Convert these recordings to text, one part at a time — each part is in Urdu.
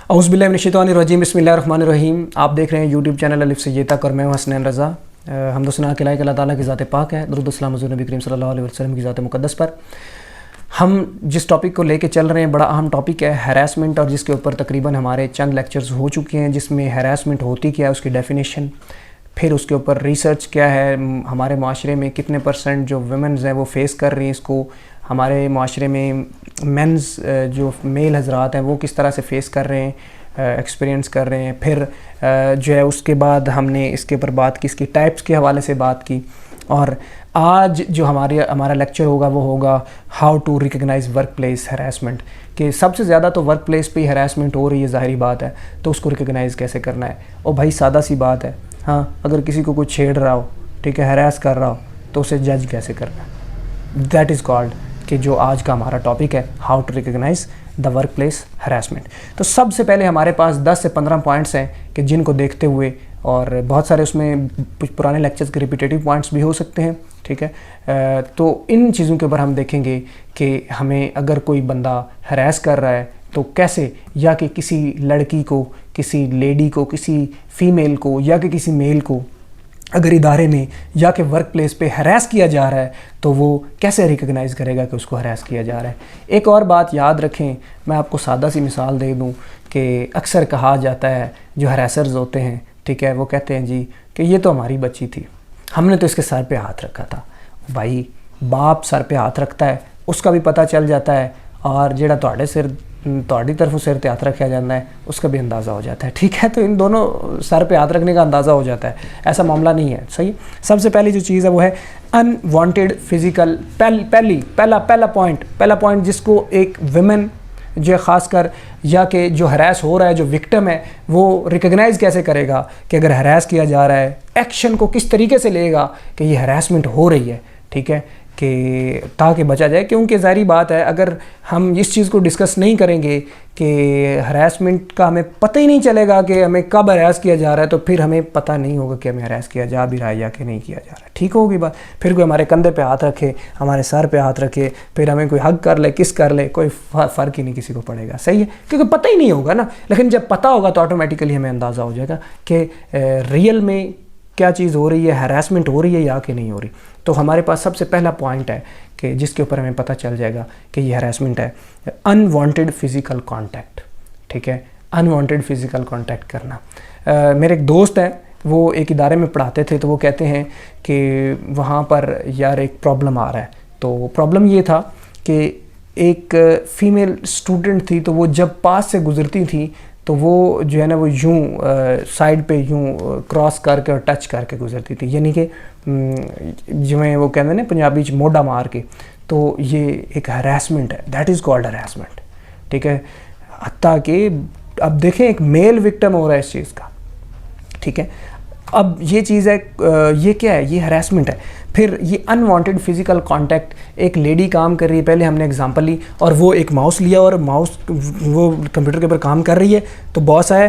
اعوذ باللہ من الشیطان الرجیم، بسم اللہ الرحمن الرحیم۔ آپ دیکھ رہے ہیں یوٹیوب چینل الف سے یہ تک اور میں ہوں حسنین رضا۔ حمد و ثنا کے لائق اللہ تعالیٰ کی ذات پاک ہے، درود و سلام حضور نبی کریم صلی اللہ علیہ وسلم کی ذات مقدس پر۔ ہم جس ٹاپک کو لے کے چل رہے ہیں بڑا اہم ٹاپک ہے ہیراسمنٹ، اور جس کے اوپر تقریباً ہمارے چند لیکچرز ہو چکے ہیں، جس میں ہیراسمنٹ ہوتی کیا ہے، اس کی ڈیفینیشن، پھر اس کے اوپر ریسرچ کیا ہے، ہمارے معاشرے میں کتنے پرسنٹ جو ویمنز ہیں وہ فیس کر رہی ہیں اس کو، ہمارے معاشرے میں مینز جو میل حضرات ہیں وہ کس طرح سے فیس کر رہے ہیں، ایکسپیرینس کر رہے ہیں۔ پھر جو ہے اس کے بعد ہم نے اس کے اوپر بات کی، اس کی ٹائپس کے حوالے سے بات کی، اور آج جو ہمارا لیکچر ہوگا وہ ہوگا how to recognise workplace harassment, کہ سب سے زیادہ تو ورک پلیس پہ ہی ہیراسمنٹ ہو رہی ہے، ظاہری بات ہے، تو اس کو ریکگنائز کیسے کرنا ہے۔ اور بھائی سادہ سی بات ہے، ہاں اگر کسی کو کوئی چھیڑ رہا ہو، ٹھیک ہے، ہیراس کر رہا ہو، تو اسے جج کیسے کرنا ہے، دیٹ از کالڈ کہ جو آج کا ہمارا ٹاپک ہے how to recognise the workplace harassment. تو سب سے پہلے ہمارے پاس 10 سے 15 پوائنٹس ہیں کہ جن کو دیکھتے ہوئے، اور بہت سارے اس میں کچھ پرانے لیکچرز کے ریپیٹیٹیو پوائنٹس بھی ہو سکتے ہیں، ٹھیک ہے، تو ان چیزوں کے اوپر ہم دیکھیں گے کہ ہمیں اگر کوئی بندہ ہراس کر رہا ہے تو کیسے، یا کہ کسی لڑکی کو، کسی لیڈی کو، کسی فیمیل کو، یا کہ کسی میل کو اگر ادارے میں یا کہ ورک پلیس پہ ہراس کیا جا رہا ہے تو وہ کیسے ریکگنائز کرے گا کہ اس کو ہراس کیا جا رہا ہے۔ ایک اور بات یاد رکھیں، میں آپ کو سادہ سی مثال دے دوں کہ اکثر کہا جاتا ہے جو ہراسرز ہوتے ہیں، ٹھیک ہے، وہ کہتے ہیں جی کہ یہ تو ہماری بچی تھی، ہم نے تو اس کے سر پہ ہاتھ رکھا تھا۔ بھائی باپ سر پہ ہاتھ رکھتا ہے، اس کا بھی پتہ چل جاتا ہے، اور جیڑا تہاڈی طرف سر پہ ہاتھ رکھا جاتا ہے اس کا بھی اندازہ ہو جاتا ہے، ٹھیک ہے، تو ان دونوں سر پہ ہاتھ رکھنے کا اندازہ ہو جاتا ہے، ایسا معاملہ نہیں ہے، صحیح۔ سب سے پہلی جو چیز ہے وہ ہے ان وانٹیڈ فزیکل، پہلا پوائنٹ جس کو ایک ویمن جو خاص کر، یا کہ جو ہراس ہو رہا ہے، جو وکٹم ہے، وہ ریکگنائز کیسے کرے گا کہ اگر ہراس کیا جا رہا ہے، ایکشن کو کس طریقے سے لے گا کہ یہ ہراسمنٹ ہو رہی ہے، ٹھیک ہے، کہ تاکہ بچا جائے۔ کیونکہ ظاہری بات ہے اگر ہم اس چیز کو ڈسکس نہیں کریں گے کہ ہراسمنٹ کا ہمیں پتہ ہی نہیں چلے گا کہ ہمیں کب ہراس کیا جا رہا ہے، تو پھر ہمیں پتہ نہیں ہوگا کہ ہمیں ہراس کیا جا بھی رہا ہے یا کہ نہیں کیا جا رہا ہے، ٹھیک ہوگی بات۔ پھر کوئی ہمارے کندھے پہ ہاتھ رکھے، ہمارے سر پہ ہاتھ رکھے، پھر ہمیں کوئی ہگ کر لے، کس کر لے، کوئی فرق ہی نہیں کسی کو پڑے گا، صحیح ہے، کیونکہ پتہ ہی نہیں ہوگا نا۔ لیکن جب پتہ ہوگا تو آٹومیٹیکلی ہمیں اندازہ ہو جائے گا کہ ریئل میں کیا چیز ہو رہی ہے، ہراسمنٹ ہو رہی ہے یا کہ نہیں ہو رہی۔ تو ہمارے پاس سب سے پہلا پوائنٹ ہے کہ جس کے اوپر ہمیں پتہ چل جائے گا کہ یہ ہراسمنٹ ہے، ان وانٹیڈ فزیکل کانٹیکٹ، ٹھیک ہے، ان وانٹیڈ فزیکل کانٹیکٹ کرنا۔ میرے ایک دوست ہیں، وہ ایک ادارے میں پڑھاتے تھے، تو وہ کہتے ہیں کہ وہاں پر یار ایک پرابلم آ رہا ہے۔ تو پرابلم یہ تھا کہ ایک فیمیل اسٹوڈنٹ تھی، تو وہ جب پاس سے گزرتی تھیں تو وہ جو ہے نا وہ یوں سائڈ پہ یوں کراس کر کے اور ٹچ کر کے گزرتی تھی، یعنی کہ جو وہ کہتے ہیں نا پنجابی چ موڈا مار کے، تو یہ ایک ہراسمنٹ ہے، دیٹ از کالڈ ہراسمنٹ، ٹھیک ہے۔ حتیٰ کہ اب دیکھیں ایک میل وکٹم ہو رہا ہے اس چیز کا، ٹھیک ہے۔ اب یہ چیز ہے، یہ کیا ہے، یہ ہراسمنٹ ہے۔ پھر یہ ان وانٹیڈ فزیکل کانٹیکٹ، ایک لیڈی کام کر رہی ہے، پہلے ہم نے اگزامپل لی، اور وہ ایک ماؤس لیا اور ماؤس وہ کمپیوٹر کے اوپر کام کر رہی ہے، تو باس آیا،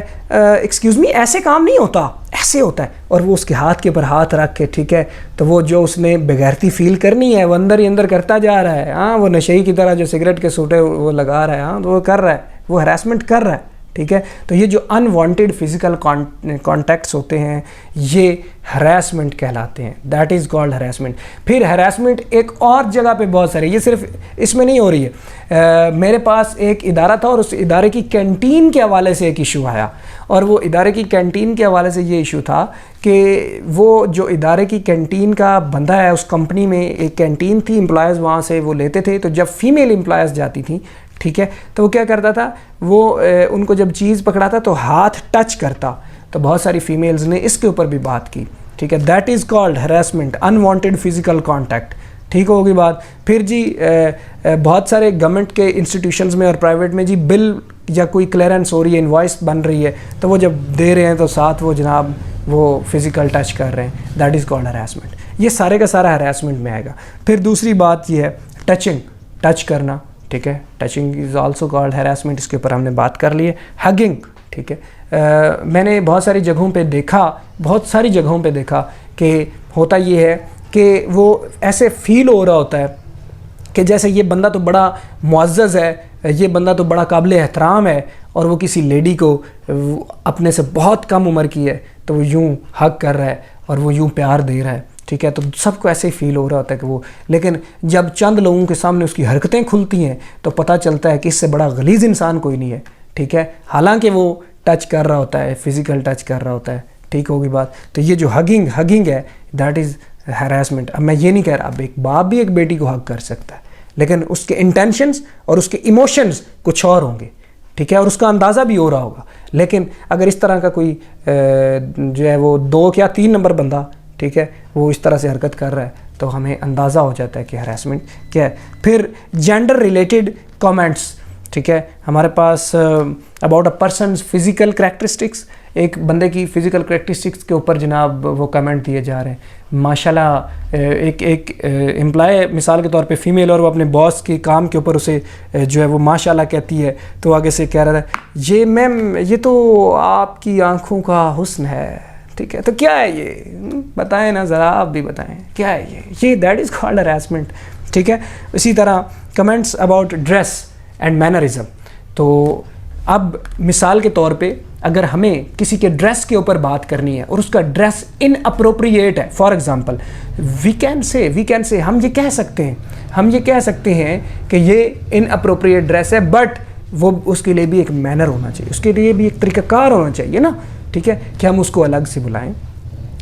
ایکسکیوز می ایسے کام نہیں ہوتا، ایسے ہوتا ہے، اور وہ اس کے ہاتھ کے اوپر ہاتھ رکھ کے، ٹھیک ہے، تو وہ جو اس نے بغیرتی فیل کرنی ہے وہ اندر ہی اندر کرتا جا رہا ہے، ہاں، وہ نشئی کی طرح جو سگریٹ کے سوٹے وہ لگا رہا ہے، ہاں، تو وہ کر رہا ہے، وہ ہراسمنٹ کر رہا ہے، ٹھیک ہے۔ تو یہ جو ان وانٹیڈ فزیکل کانٹیکٹس ہوتے ہیں یہ ہراسمنٹ کہلاتے ہیں، دیٹ از کالڈ ہراسمنٹ۔ پھر ہراسمنٹ ایک اور جگہ پہ بہت سارے، یہ صرف اس میں نہیں ہو رہی ہے۔ میرے پاس ایک ادارہ تھا اور اس ادارے کی کینٹین کے حوالے سے ایک ایشو آیا، اور وہ ادارے کی کینٹین کے حوالے سے یہ ایشو تھا کہ وہ جو ادارے کی کینٹین کا بندہ ہے، اس کمپنی میں ایک کینٹین تھی، امپلائز وہاں سے وہ لیتے تھے، تو جب فیمیل امپلائز جاتی تھیں، ٹھیک ہے، تو وہ کیا کرتا تھا، وہ ان کو جب چیز پکڑاتا تو ہاتھ ٹچ کرتا، تو بہت ساری فیمیلز نے اس کے اوپر بھی بات کی، ٹھیک ہے، that is called harassment, in wanted physical contact, ٹھیک ہوگی بات۔ پھر جی بہت سارے گورنمنٹ کے انسٹیٹیوشنز میں اور پرائیویٹ میں جی بل یا کوئی کلیئرنس ہو رہی ہے، انوائس بن رہی ہے، تو وہ جب دے رہے ہیں تو ساتھ وہ جناب وہ فزیکل ٹچ کر رہے ہیں، دیٹ از کالڈ ہراسمنٹ۔ یہ سارے کا سارا ہراسمنٹ میں آئے گا۔ پھر دوسری بات یہ ہے ٹچنگ، ٹچ کرنا، ٹھیک ہے، touching is also called harassment, اس کے اوپر ہم نے بات کر لی ہے۔ ہگنگ، ٹھیک ہے، میں نے بہت ساری جگہوں پہ دیکھا کہ ہوتا یہ ہے کہ وہ ایسے فیل ہو رہا ہوتا ہے کہ جیسے یہ بندہ تو بڑا معزز ہے، یہ بندہ تو بڑا قابل احترام ہے، اور وہ کسی لیڈی کو اپنے سے بہت کم عمر کی ہے تو وہ یوں ہگ کر رہا ہے اور وہ یوں پیار دے رہا ہے، ٹھیک ہے، تو سب کو ایسے ہی فیل ہو رہا ہوتا ہے کہ وہ، لیکن جب چند لوگوں کے سامنے اس کی حرکتیں کھلتی ہیں تو پتہ چلتا ہے کہ اس سے بڑا غلیظ انسان کوئی نہیں ہے، ٹھیک ہے، حالانکہ وہ ٹچ کر رہا ہوتا ہے، فزیکل ٹچ کر رہا ہوتا ہے، ٹھیک ہوگی بات۔ تو یہ جو ہگنگ ہے دیٹ از ہراسمنٹ۔ اب میں یہ نہیں کہہ رہا اب ایک باپ بھی ایک بیٹی کو ہگ کر سکتا ہے، لیکن اس کے انٹینشنز اور اس کے ایموشنز کچھ اور ہوں گے، ٹھیک ہے، اور اس کا اندازہ بھی ہو رہا ہوگا۔ لیکن اگر اس طرح کا کوئی جو ہے وہ 2 یا 3 نمبر بندہ، ٹھیک ہے، وہ اس طرح سے حرکت کر رہا ہے تو ہمیں اندازہ ہو جاتا ہے کہ ہراسمنٹ کیا ہے۔ پھر جینڈر ریلیٹڈ کامنٹس، ٹھیک ہے، ہمارے پاس about a persons physical characteristics, ایک بندے کی فزیکل کریکٹرسٹکس کے اوپر جناب وہ کمنٹ دیے جا رہے ہیں، ماشاءاللہ ایک امپلائی مثال کے طور پہ فیمیل، اور وہ اپنے باس کے کام کے اوپر اسے جو ہے وہ ماشاءاللہ کہتی ہے، تو آگے سے کہہ رہا ہے یہ میم یہ تو آپ کی آنکھوں کا حسن ہے، ٹھیک ہے، تو کیا ہے یہ بتائیں نا ذرا، آپ بھی بتائیں کیا ہے یہ دیٹ از کالڈ ہراسمنٹ، ٹھیک ہے۔ اسی طرح comments about dress and mannerism, تو اب مثال کے طور پہ اگر ہمیں کسی کے ڈریس کے اوپر بات کرنی ہے اور اس کا ڈریس ان اپروپریٹ ہے، for example we can say ہم یہ کہہ سکتے ہیں کہ یہ ان اپروپریٹ ڈریس ہے، بٹ وہ اس کے لیے بھی ایک مینر ہونا چاہیے، اس کے لیے بھی ایک طریقہ کار ہونا چاہیے نا، ٹھیک ہے، کہ ہم اس کو الگ سے بلائیں،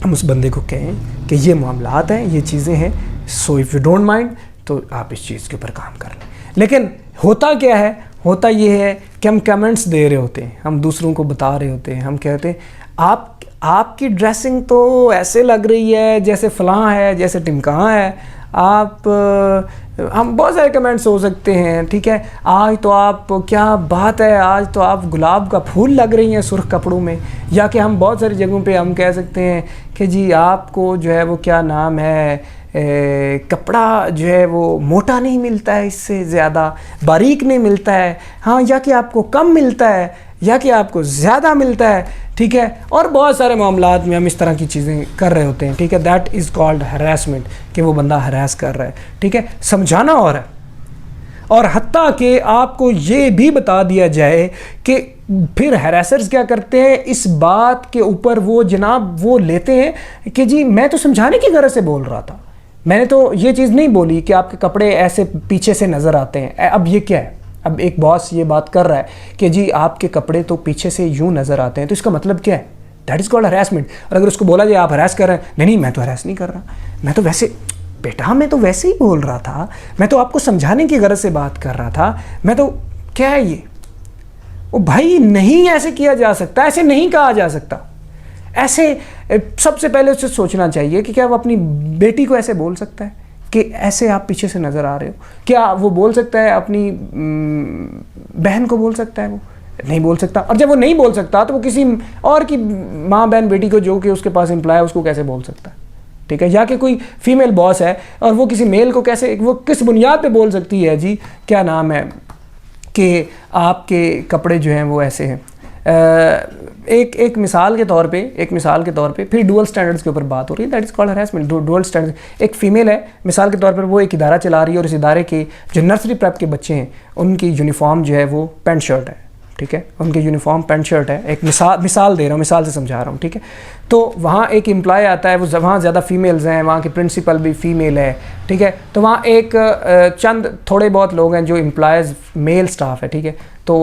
ہم اس بندے کو کہیں کہ یہ معاملات ہیں، یہ چیزیں ہیں، so if you don't mind تو آپ اس چیز کے اوپر کام کر لیں۔ لیکن ہوتا کیا ہے، ہوتا یہ ہے کہ ہم کمنٹس دے رہے ہوتے ہیں، ہم دوسروں کو بتا رہے ہوتے ہیں، ہم کہتے ہیں آپ کی ڈریسنگ تو ایسے لگ رہی ہے جیسے فلاں ہے، جیسے ٹمکاں ہے، ہم بہت سارے کمنٹس ہو سکتے ہیں، ٹھیک ہے، آج تو آپ کیا بات ہے، آج تو آپ گلاب کا پھول لگ رہی ہیں سرخ کپڑوں میں، یا کہ ہم بہت ساری جگہوں پہ ہم کہہ سکتے ہیں کہ جی آپ کو جو ہے وہ کیا نام ہے کپڑا جو ہے وہ موٹا نہیں ملتا ہے، اس سے زیادہ باریک نہیں ملتا ہے، ہاں، یا کہ آپ کو کم ملتا ہے یا کہ آپ کو زیادہ ملتا ہے، ٹھیک ہے، اور بہت سارے معاملات میں ہم اس طرح کی چیزیں کر رہے ہوتے ہیں، ٹھیک ہے، دیٹ از کالڈ ہراسمنٹ، کہ وہ بندہ ہراس کر رہا ہے، ٹھیک ہے، سمجھانا اور ہے، اور حتیٰ کہ آپ کو یہ بھی بتا دیا جائے کہ پھر ہراسرز کیا کرتے ہیں اس بات کے اوپر، وہ جناب وہ لیتے ہیں کہ جی میں تو سمجھانے کی غرض سے بول رہا تھا، میں نے تو یہ چیز نہیں بولی کہ آپ کے کپڑے ایسے پیچھے سے نظر آتے ہیں، اب یہ کیا ہے، اب ایک باس یہ بات کر رہا ہے کہ جی آپ کے کپڑے تو پیچھے سے یوں نظر آتے ہیں، تو اس کا مطلب کیا ہے، دیٹ از کالڈ ہراسمنٹ۔ اور اگر اس کو بولا جائے آپ ہراس کر رہے ہیں، نہیں میں تو ہراس نہیں کر رہا، میں تو ویسے بیٹا میں تو ویسے ہی بول رہا تھا، میں تو آپ کو سمجھانے کی غرض سے بات کر رہا تھا، میں تو کیا ہے یہ، وہ بھائی نہیں ایسے کیا جا سکتا، ایسے نہیں کہا جا سکتا، ایسے سب سے پہلے اسے سوچنا چاہیے کہ کیا وہ اپنی بیٹی کو ایسے بول سکتا ہے کہ ایسے آپ پیچھے سے نظر آ رہے ہو، کیا وہ بول سکتا ہے اپنی بہن کو بول سکتا ہے، وہ نہیں بول سکتا، اور جب وہ نہیں بول سکتا تو وہ کسی اور کی ماں بہن بیٹی کو جو کہ اس کے پاس امپلائی ہے اس کو کیسے بول سکتا ہے، ٹھیک ہے، یا کہ کوئی فیمیل باس ہے اور وہ کسی میل کو کیسے، وہ کس بنیاد پہ بول سکتی ہے جی کیا نام ہے کہ آپ کے کپڑے جو ہیں وہ ایسے ہیں۔ ایک مثال کے طور پہ پھر ڈوئل سٹینڈرڈز کے اوپر بات ہو رہی ہے، that is called harassment, dual standard. ایک فیمیل ہے مثال کے طور پر، وہ ایک ادارہ چلا رہی ہے اور اس ادارے کے جو نرسری پریپ کے بچے ہیں ان کی یونیفارم جو ہے وہ پینٹ شرٹ ہے، ٹھیک ہے، ان کی یونیفارم پینٹ شرٹ ہے، ایک مثال دے رہا ہوں، مثال سے سمجھا رہا ہوں، ٹھیک ہے، تو وہاں ایک امپلائی آتا ہے، وہ وہاں زیادہ فیمیلز ہیں، وہاں کی پرنسپل بھی فیمیل ہے، ٹھیک ہے، تو وہاں ایک چند تھوڑے بہت لوگ ہیں جو امپلائز میل سٹاف ہے، ٹھیک ہے، تو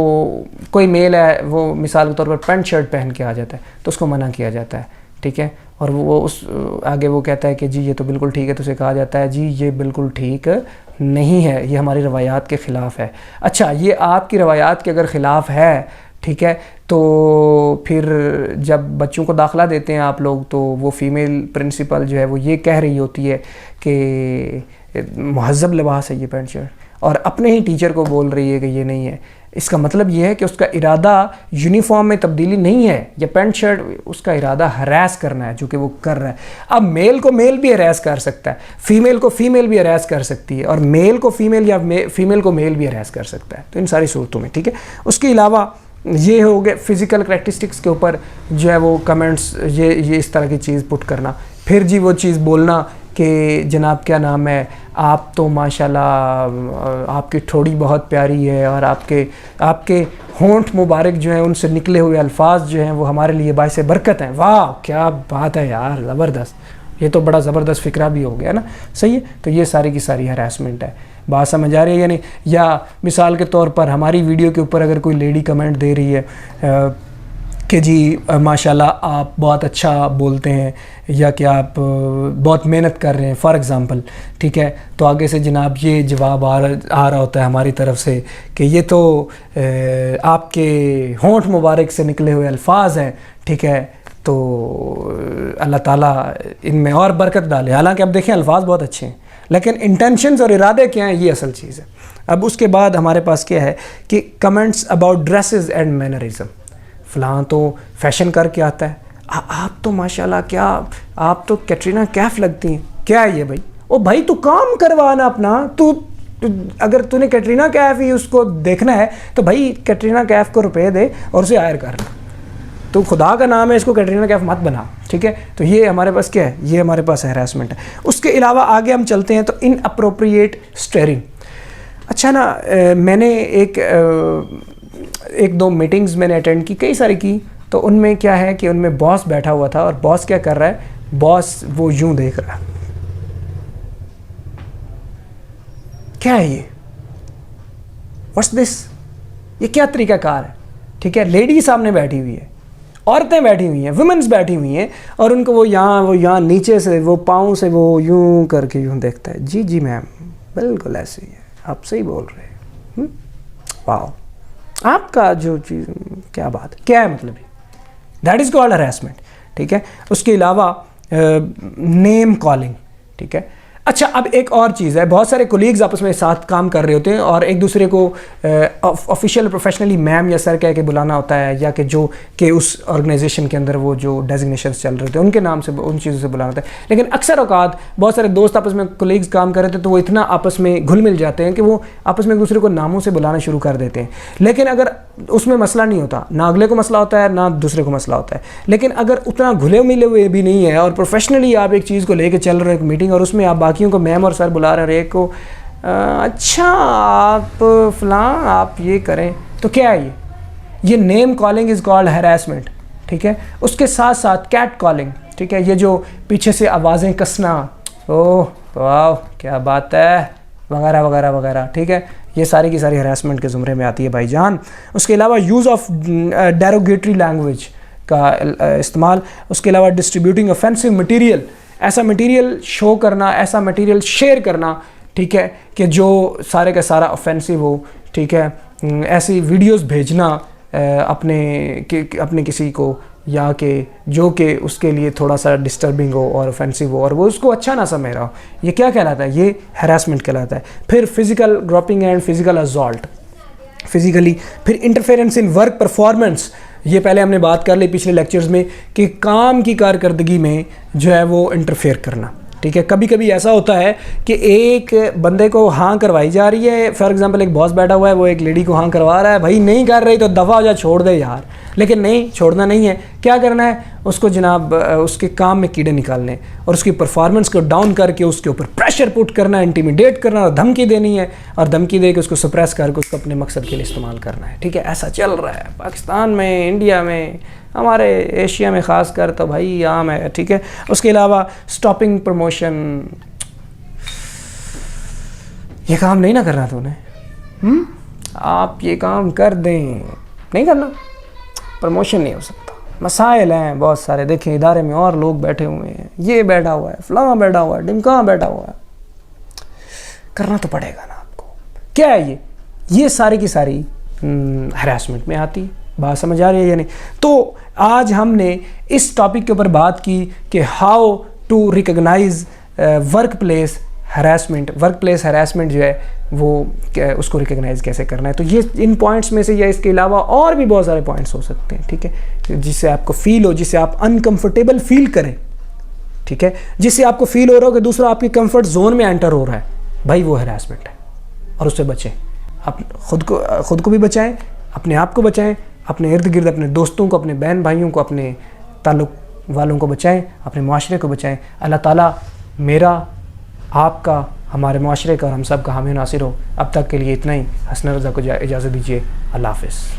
کوئی میل ہے وہ مثال کے طور پر پینٹ شرٹ پہن کے آ جاتا ہے تو اس کو منع کیا جاتا ہے، ٹھیک ہے، اور وہ اس آگے وہ کہتا ہے کہ جی یہ تو بالکل ٹھیک ہے، تو اسے کہا جاتا ہے جی یہ بالکل ٹھیک نہیں ہے، یہ ہماری روایات کے خلاف ہے۔ اچھا، یہ آپ کی روایات کے اگر خلاف ہے، ٹھیک ہے، تو پھر جب بچوں کو داخلہ دیتے ہیں آپ لوگ تو وہ فیمیل پرنسپل جو ہے وہ یہ کہہ رہی ہوتی ہے کہ مہذب لباس ہے یہ پینٹ شرٹ، اور اپنے ہی ٹیچر کو بول رہی ہے کہ یہ نہیں ہے۔ اس کا مطلب یہ ہے کہ اس کا ارادہ یونیفارم میں تبدیلی نہیں ہے، یا پینٹ شرٹ اس کا ارادہ ہراس کرنا ہے جو کہ وہ کر رہا ہے۔ اب میل کو میل بھی ہراس کر سکتا ہے، فیمیل کو فیمیل بھی ہراس کر سکتی ہے، اور میل کو فیمیل یا فیمیل کو میل بھی ہراس کر سکتا ہے، تو ان ساری صورتوں میں، ٹھیک ہے۔ اس کے علاوہ یہ ہو گئے فزیکل کریکٹرسٹکس کے اوپر جو ہے وہ کمنٹس، یہ اس طرح کی چیز پٹ کرنا، پھر جی وہ چیز بولنا کہ جناب کیا نام ہے آپ تو ماشاءاللہ آپ کی ٹھوڑی بہت پیاری ہے اور آپ کے ہونٹ مبارک جو ہیں ان سے نکلے ہوئے الفاظ جو ہیں وہ ہمارے لیے باعث برکت ہیں. واہ کیا بات ہے یار, زبردست, یہ تو بڑا زبردست فکرہ بھی ہو گیا نا, صحیح ہے. تو یہ ساری کی ساری ہراسمنٹ ہے, بات سمجھ آ رہی ہے یعنی. یا مثال کے طور پر ہماری ویڈیو کے اوپر اگر کوئی لیڈی کمنٹ دے رہی ہے کہ جی ماشاءاللہ آپ بہت اچھا بولتے ہیں یا کہ آپ بہت محنت کر رہے ہیں فار ایگزامپل, ٹھیک ہے, تو آگے سے جناب یہ جواب آ رہا ہوتا ہے ہماری طرف سے کہ یہ تو آپ کے ہونٹ مبارک سے نکلے ہوئے الفاظ ہیں, ٹھیک ہے, تو اللہ تعالیٰ ان میں اور برکت ڈالے. حالانکہ اب دیکھیں الفاظ بہت اچھے ہیں لیکن انٹینشنز اور ارادے کیا ہیں یہ اصل چیز ہے. اب اس کے بعد ہمارے پاس کیا ہے کہ comments about dresses and mannerism. فلاں تو فیشن کر کے آتا ہے, آپ تو ماشاءاللہ کیا آپ تو کیٹرینہ کیف لگتی ہیں. کیا ہے یہ بھائی؟ او بھائی تو کام کروانا اپنا, تو اگر تو نے کیٹرینہ کیف ہی اس کو دیکھنا ہے تو بھائی کیٹرینہ کیف کو روپے دے اور اسے ہائر کر. تو خدا کا نام ہے اس کو کیٹرینہ کیف مت بنا, ٹھیک ہے. تو یہ ہمارے پاس کیا ہے, یہ ہمارے پاس ہراسمنٹ ہے. اس کے علاوہ آگے ہم چلتے ہیں تو ان اپروپریٹ اسٹیئرنگ. اچھا نا, میں نے ایک دو میٹنگز میں نے اٹینڈ کی, کئی ساری کی, تو ان میں کیا ہے کہ ان میں باس بیٹھا ہوا تھا اور باس کیا کر رہا ہے, باس وہ یوں دیکھ رہا ہے. کیا ہے یہ, واٹس دس, یہ کیا طریقہ کار ہے, ٹھیک ہے. لیڈی سامنے بیٹھی ہوئی ہے, عورتیں بیٹھی ہوئی ہیں, ویمنز بیٹھی ہوئی ہیں, اور ان کو وہ یہاں نیچے سے وہ پاؤں سے وہ یوں کر کے یوں دیکھتا ہے. جی جی میم بالکل ایسے ہی ہے, آپ صحیح بول رہے ہیں. واو, آپ کا جو چیز کیا بات ہے, کیا ہے مطلب ہے, دیٹ از کالڈ ہراسمنٹ, ٹھیک ہے. اس کے علاوہ نیم کالنگ, ٹھیک ہے. اچھا اب ایک اور چیز ہے, بہت سارے کولیگز آپس میں ساتھ کام کر رہے ہوتے ہیں اور ایک دوسرے کو آفیشیل پروفیشنلی میم یا سر کہہ کے بلانا ہوتا ہے, یا کہ جو کہ اس آرگنائزیشن کے اندر وہ جو ڈیزگنیشنز چل رہے تھے ان کے نام سے ان چیزوں سے بلانا ہوتا ہے. لیکن اکثر اوقات بہت سارے دوست آپس میں کولیگز کام کر رہے تھے تو وہ اتنا آپس میں گھل مل جاتے ہیں کہ وہ آپس میں ایک دوسرے کو ناموں سے بلانا شروع کر دیتے ہیں. لیکن اگر اس میں مسئلہ نہیں ہوتا, نہ اگلے کو مسئلہ ہوتا ہے نہ دوسرے کو مسئلہ ہوتا ہے. لیکن اگر اتنا گھلے ملے ہوئے بھی نہیں ہے اور پروفیشنلی آپ ایک چیز کو لے کے چل رہے ہیں, ایک میٹنگ, اور اس میں آپ باقیوں کو میم اور سر بلا رہے ہیں اور ایک کو اچھا آپ فلاں آپ یہ کریں, تو کیا ہے یہ نیم کالنگ از کالڈ ہراسمنٹ, ٹھیک ہے. اس کے ساتھ ساتھ کیٹ کالنگ, ٹھیک ہے, یہ جو پیچھے سے آوازیں کسنا, اوہ واو کیا بات ہے, وغیرہ وغیرہ وغیرہ, ٹھیک ہے. یہ ساری کی ساری ہراسمنٹ کے زمرے میں آتی ہے بھائی جان. اس کے علاوہ یوز آف ڈیروگیٹری لینگویج کا استعمال. اس کے علاوہ ڈسٹریبیوٹنگ آفینسو مٹیریل, ایسا مٹیریل شو کرنا, ایسا مٹیریل شیئر کرنا, ٹھیک ہے, کہ جو سارے کا سارا آفینسو ہو, ٹھیک ہے. ایسی ویڈیوز بھیجنا اپنے کسی کو, یا کہ جو کہ اس کے لیے تھوڑا سا ڈسٹربنگ ہو اور آفینسو ہو اور وہ اس کو اچھا نہ سمجھ رہا ہو, یہ کیا کہلاتا ہے, یہ ہراسمنٹ کہلاتا ہے. پھر physical grouping and physical assault, physically. پھر انٹرفیئرنس ان ورک پرفارمنس, یہ پہلے ہم نے بات کر لی پچھلے لیکچرز میں کہ کام کی کارکردگی میں جو ہے وہ انٹرفیئر کرنا, ٹھیک ہے. کبھی کبھی ایسا ہوتا ہے کہ ایک بندے کو ہاں کروائی جا رہی ہے, فار ایگزامپل ایک باس بیٹھا ہوا ہے, وہ ایک لیڈی کو ہاں کروا رہا ہے, بھائی نہیں کر رہی تو دفعہ ہو جا, چھوڑ دے یار. لیکن نہیں, چھوڑنا نہیں ہے, کیا کرنا ہے, اس کو جناب اس کے کام میں کیڑے نکالنے اور اس کی پرفارمنس کو ڈاؤن کر کے اس کے اوپر پریشر پٹ کرنا, انٹیمیڈیٹ کرنا اور دھمکی دینی ہے, اور دھمکی دے کے اس کو سپریس کر کے اس کو اپنے مقصد کے لیے استعمال کرنا ہے, ٹھیک ہے. ایسا چل رہا ہے پاکستان میں, انڈیا میں, ہمارے ایشیا میں خاص کر تو بھائی عام ہے, ٹھیک ہے. اس کے علاوہ اسٹاپنگ پروموشن, یہ کام نہیں نہ کرنا تو نے, آپ یہ کام کر دیں, نہیں کرنا, پروموشن نہیں ہو سکتا. مسائل ہیں بہت سارے, دیکھیں ادارے میں اور لوگ بیٹھے ہوئے ہیں, یہ بیٹھا ہوا ہے, فلاں بیٹھا ہوا ہے, ڈمکاں بیٹھا ہوا ہے, کرنا تو پڑے گا نا آپ کو. کیا ہے یہ ساری کی ساری ہراسمنٹ میں آتی ہے. بات سمجھ آ رہی ہے یا نہیں؟ تو آج ہم نے اس ٹاپک کے اوپر بات کی کہ how to recognise workplace harassment. Workplace harassment جو ہے وہ اس کو ریکگنائز کیسے کرنا ہے. تو یہ ان پوائنٹس میں سے یا اس کے علاوہ اور بھی بہت سارے پوائنٹس ہو سکتے ہیں, ٹھیک ہے, جس سے آپ کو فیل ہو, جس سے آپ انکمفرٹیبل فیل کریں, ٹھیک ہے, جس سے آپ کو فیل ہو رہا ہو کہ دوسرا آپ کی کمفرٹ زون میں انٹر ہو رہا ہے, بھائی وہ ہراسمنٹ ہے اور اس سے بچیں. آپ خود کو بھی بچائیں, اپنے آپ کو بچائیں, اپنے ارد گرد اپنے دوستوں کو, اپنے بہن بھائیوں کو, اپنے تعلق والوں کو بچائیں, اپنے معاشرے کو بچائیں. اللہ تعالیٰ میرا، آپ کا، ہمارے معاشرے کا اور ہم سب کا حامی و ناصر ہو۔ اب تک کے لیے اتنا ہی۔ حسنین رضا کو اجازت دیجیے۔ اللہ حافظ۔